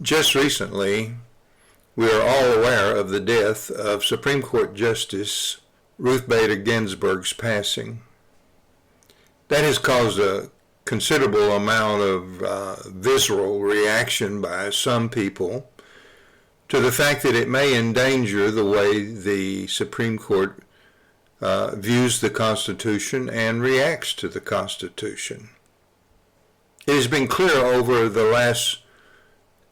Just recently, we are all aware of the death of Supreme Court Justice Ruth Bader Ginsburg's passing. That has caused a considerable amount of visceral reaction by some people to the fact that it may endanger the way the Supreme Court views the Constitution and reacts to the Constitution. It has been clear over the last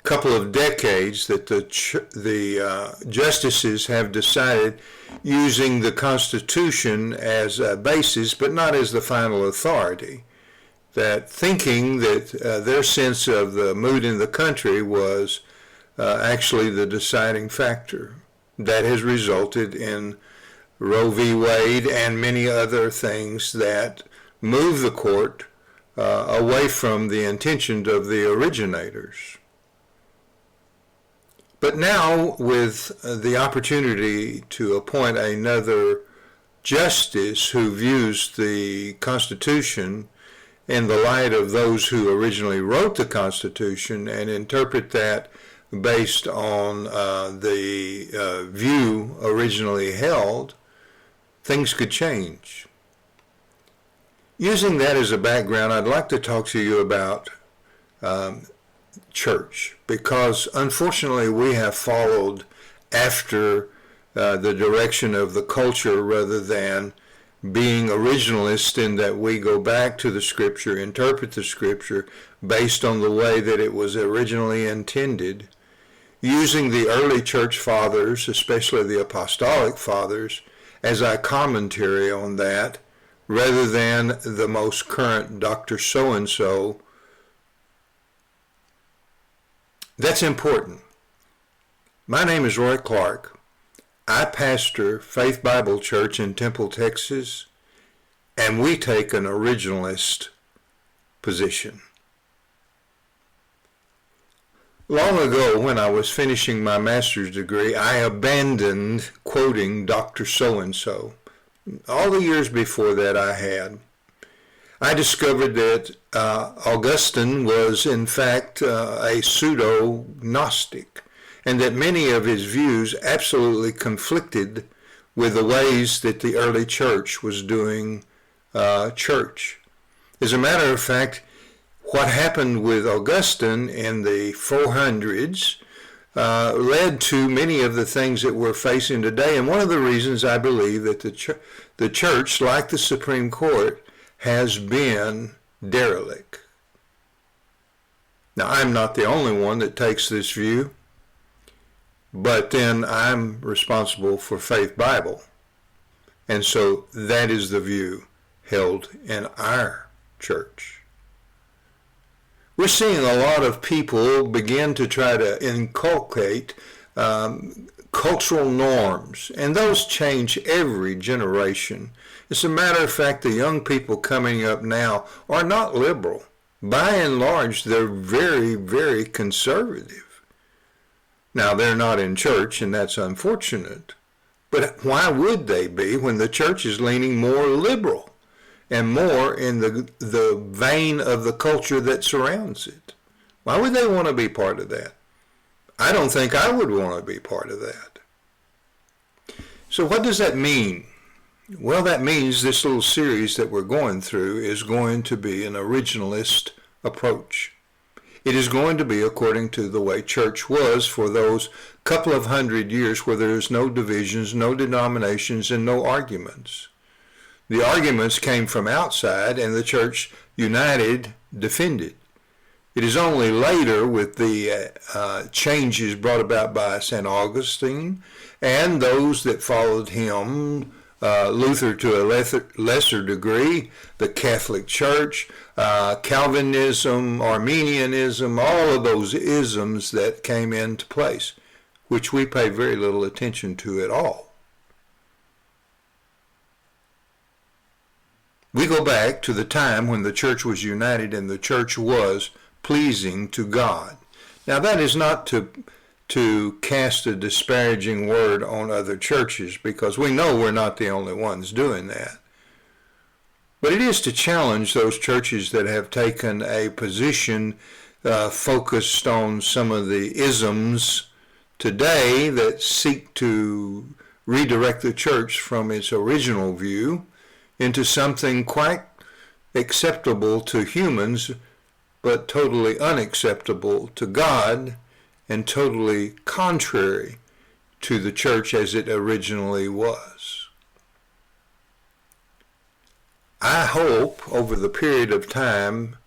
couple of decades that the justices have decided, using the Constitution as a basis but not as the final authority, that thinking that their sense of the mood in the country was actually the deciding factor. That has resulted in Roe v. Wade and many other things that move the court away from the intentions of the originators. But now, with the opportunity to appoint another justice who views the Constitution in the light of those who originally wrote the Constitution and interpret that based on the view originally held, things could change. Using that as a background, I'd like to talk to you about church, because unfortunately we have followed after the direction of the culture rather than being originalist, in that we go back to the Scripture, interpret the Scripture based on the way that it was originally intended, using the early church fathers, especially the apostolic fathers, as our commentary on that, rather than the most current Dr. So-and-so. That's important. My name is Roy Clark. I pastor Faith Bible Church in Temple, Texas, and we take an originalist position. Long ago, when I was finishing my master's degree, I abandoned quoting Dr. So-and-so. All the years before that I discovered that Augustine was in fact a pseudo-Gnostic, and that many of his views absolutely conflicted with the ways that the early church was doing church. As a matter of fact, what happened with Augustine in the 400s led to many of the things that we're facing today, and one of the reasons I believe that the church, like the Supreme Court, has been derelict. Now, I'm not the only one that takes this view, but then I'm responsible for Faith Bible, and so that is the view held in our church. We're seeing a lot of people begin to try to inculcate cultural norms, and those change every generation. As a matter of fact, the young people coming up now are not liberal. By and large, they're very, very conservative. Now, they're not in church, and that's unfortunate. But why would they be when the church is leaning more liberal and more in the vein of the culture that surrounds it? Why would they want to be part of that? I don't think I would want to be part of that. So what does that mean? Well, that means this little series that we're going through is going to be an originalist approach. It is going to be according to the way church was for those couple of hundred years, where there is no divisions, no denominations, and no arguments. The arguments came from outside, and the church united, defended. It is only later, with the changes brought about by St. Augustine and those that followed him, Luther to a lesser degree, the Catholic Church, Calvinism, Arminianism, all of those isms that came into place, which we pay very little attention to at all. We go back to the time when the church was united and the church was pleasing to God. Now, that is not to cast a disparaging word on other churches, because we know we're not the only ones doing that. But it is to challenge those churches that have taken a position focused on some of the isms today that seek to redirect the church from its original view into something quite acceptable to humans, but totally unacceptable to God and totally contrary to the church as it originally was. I hope over the period of time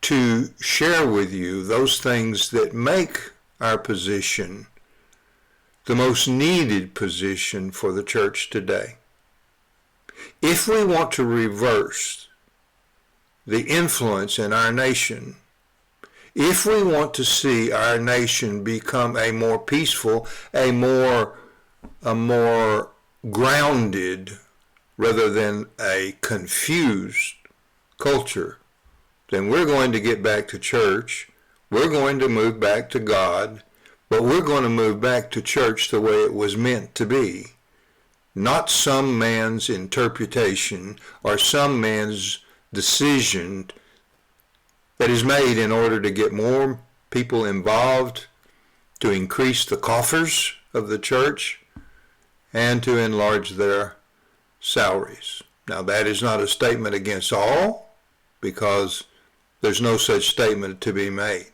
to share with you those things that make our position the most needed position for the church today. If we want to reverse the influence in our nation, if we want to see our nation become a more peaceful, a more grounded rather than a confused culture, then we're going to get back to church. We're going to move back to God, but we're going to move back to church the way it was meant to be, not some man's interpretation or some man's decision that is made in order to get more people involved, to increase the coffers of the church, and to enlarge their salaries. Now, that is not a statement against all, because there's no such statement to be made.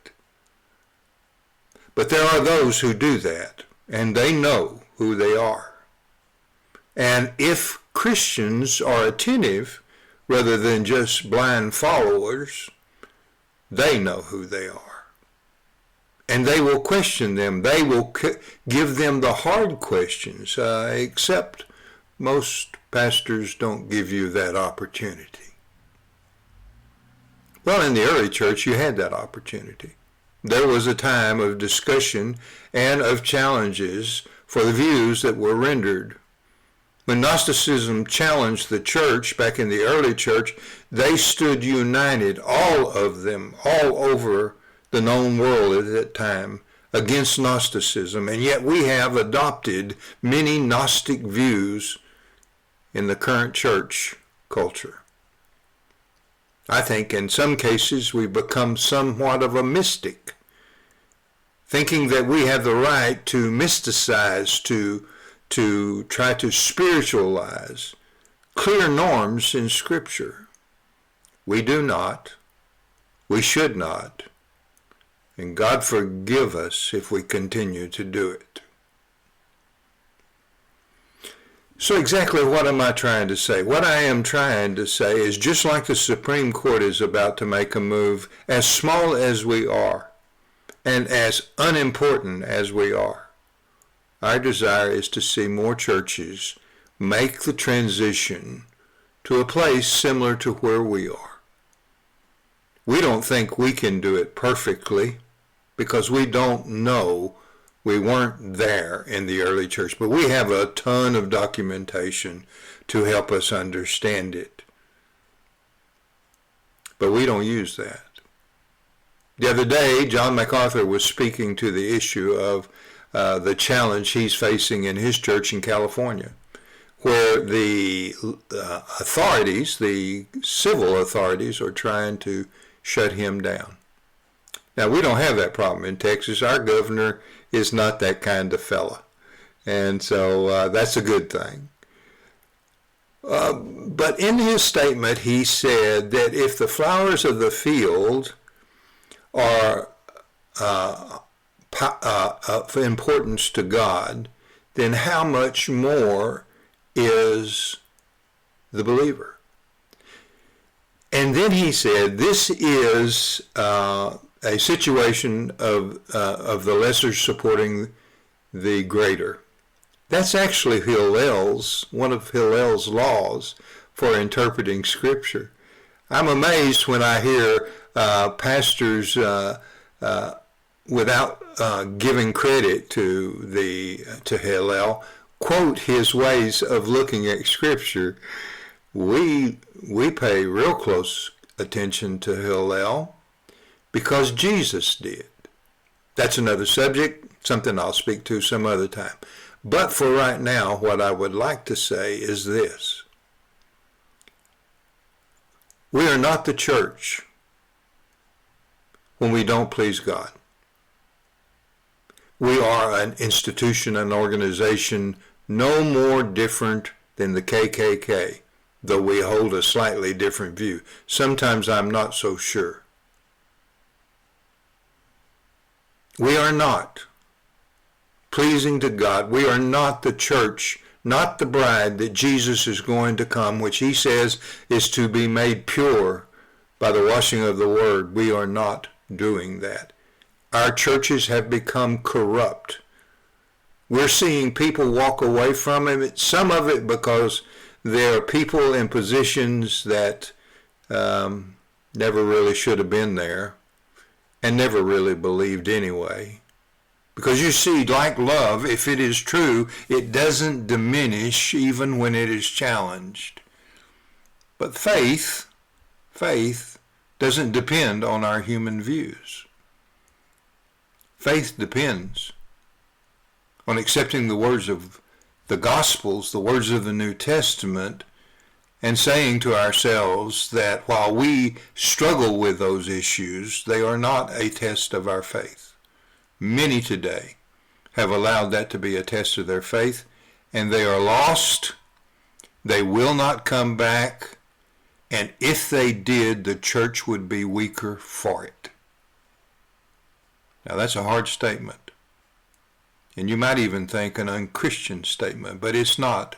But there are those who do that, and they know who they are. And if Christians are attentive rather than just blind followers, they know who they are. And they will question them. They will give them the hard questions, except most pastors don't give you that opportunity. Well, in the early church, you had that opportunity. There was a time of discussion and of challenges for the views that were rendered. When Gnosticism challenged the church back in the early church, they stood united, all of them, all over the known world at that time, against Gnosticism. And yet we have adopted many Gnostic views in the current church culture. I think in some cases we've become somewhat of a mystic, thinking that we have the right to mysticize, to try to spiritualize clear norms in Scripture. We do not. We should not. And God forgive us if we continue to do it. So exactly what am I trying to say? What I am trying to say is, just like the Supreme Court is about to make a move, as small as we are and as unimportant as we are, our desire is to see more churches make the transition to a place similar to where we are. We don't think we can do it perfectly because we don't know. We weren't there in the early church, but we have a ton of documentation to help us understand it. But we don't use that. The other day, John MacArthur was speaking to the issue of the challenge he's facing in his church in California, where the authorities, the civil authorities, are trying to shut him down. Now, we don't have that problem in Texas. Our governor is not that kind of fella. And so that's a good thing. But in his statement, he said that if the flowers of the field are of importance to God, then how much more is the believer? And then he said, this is a situation of the lesser supporting the greater. That's actually one of Hillel's laws for interpreting Scripture. I'm amazed when I hear pastors, without giving credit to Hillel, quote his ways of looking at Scripture. We pay real close attention to Hillel because Jesus did. That's another subject, something I'll speak to some other time. But for right now, what I would like to say is this. We are not the church. when we don't please God. We are an institution, an organization, no more different than the KKK, though we hold a slightly different view. Sometimes I'm not so sure. We are not pleasing to God. We are not the church, not the bride that Jesus is going to come, which he says is to be made pure by the washing of the word. We are not doing that. Our churches have become corrupt. We're seeing people walk away from it, some of it because there are people in positions that never really should have been there and never really believed anyway. Because you see, like love, if it is true, it doesn't diminish even when it is challenged. But faith doesn't depend on our human views. Faith depends on accepting the words of the Gospels, the words of the New Testament, and saying to ourselves that while we struggle with those issues, they are not a test of our faith. Many today have allowed that to be a test of their faith, and they are lost. They will not come back, and if they did, the church would be weaker for it. Now that's a hard statement, and you might even think an unchristian statement, but it's not.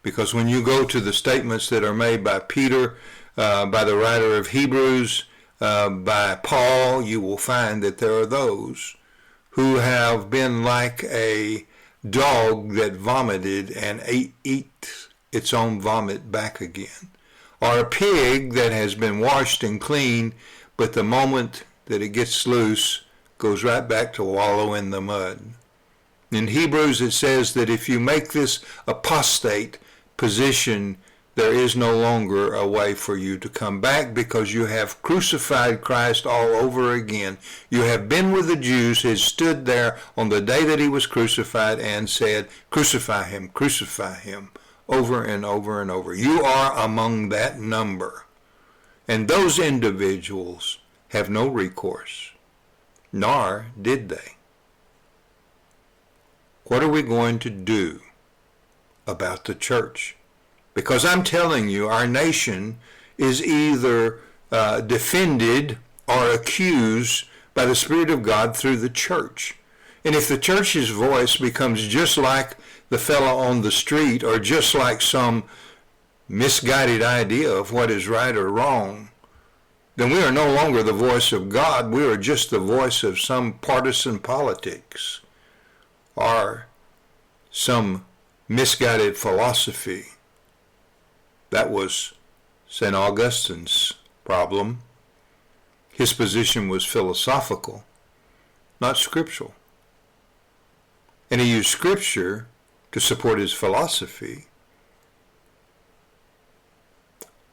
Because when you go to the statements that are made by Peter, by the writer of Hebrews, by Paul, you will find that there are those who have been like a dog that vomited and ate its own vomit back again, or a pig that has been washed and clean, but the moment that it gets loose, goes right back to wallow in the mud. In Hebrews it says that if you make this apostate position, there is no longer a way for you to come back because you have crucified Christ all over again. You have been with the Jews, has stood there on the day that he was crucified and said, crucify him, over and over and over. You are among that number. And those individuals have no recourse, nor did they. What are we going to do about the church? Because I'm telling you, our nation is either defended or accused by the Spirit of God through the church. And if the church's voice becomes just like the fellow on the street or just like some misguided idea of what is right or wrong, then we are no longer the voice of God. We are just the voice of some partisan politics or some misguided philosophy. That was St. Augustine's problem. His position was philosophical, not scriptural. And he used scripture to support his philosophy.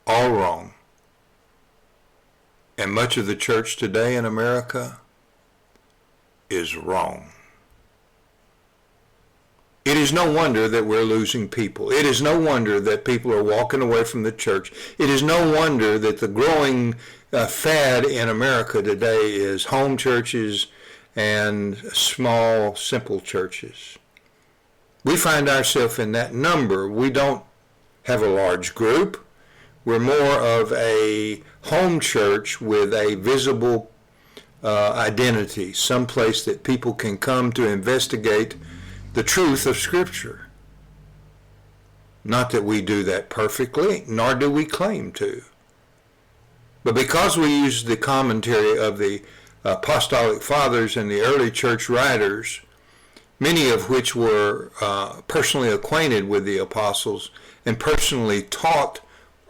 All wrong. And much of the church today in America is wrong. It is no wonder that we're losing people. It is no wonder that people are walking away from the church. It is no wonder that the growing fad in America today is home churches and small, simple churches. We find ourselves in that number. We don't have a large group. We're more of a home church with a visible identity, someplace that people can come to investigate the truth of Scripture. Not that we do that perfectly, nor do we claim to. But because we use the commentary of the Apostolic Fathers and the early church writers, many of which were personally acquainted with the apostles and personally taught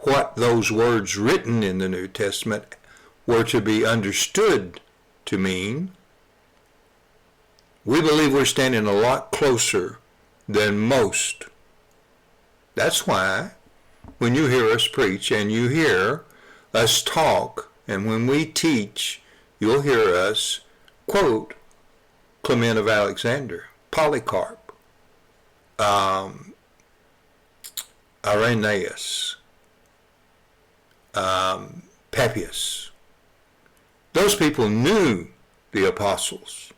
what those words written in the New Testament were to be understood to mean, we believe we're standing a lot closer than most. That's why when you hear us preach and you hear us talk, and when we teach, you'll hear us quote Clement of Alexander, Polycarp, Irenaeus, Papias, Those people knew the apostles.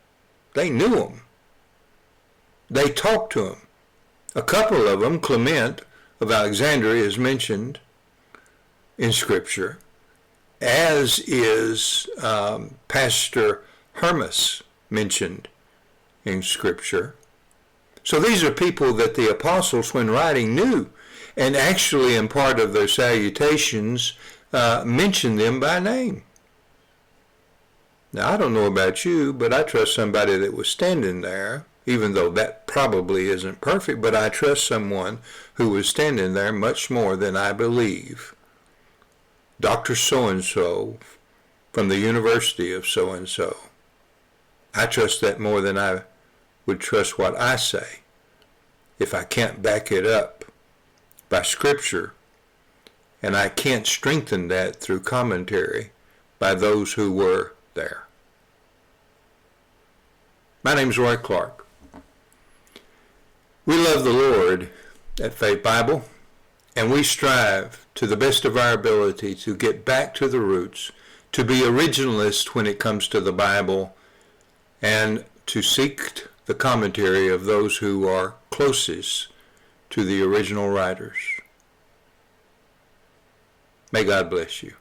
They knew them. They talked to them. A couple of them, Clement of Alexandria, is mentioned in Scripture, as is Pastor Hermas mentioned in Scripture. So these are people that the apostles, when writing, knew, and actually in part of their salutations mentioned them by name. Now, I don't know about you, but I trust somebody that was standing there, even though that probably isn't perfect, but I trust someone who was standing there much more than I believe. Dr. So-and-so from the University of so-and-so. I trust that more than I would trust what I say if I can't back it up by Scripture, and I can't strengthen that through commentary by those who were there. My name is Roy Clark. We love the Lord at Faith Bible, and we strive to the best of our ability to get back to the roots, to be originalist when it comes to the Bible, and to seek the commentary of those who are closest to the original writers. May God bless you.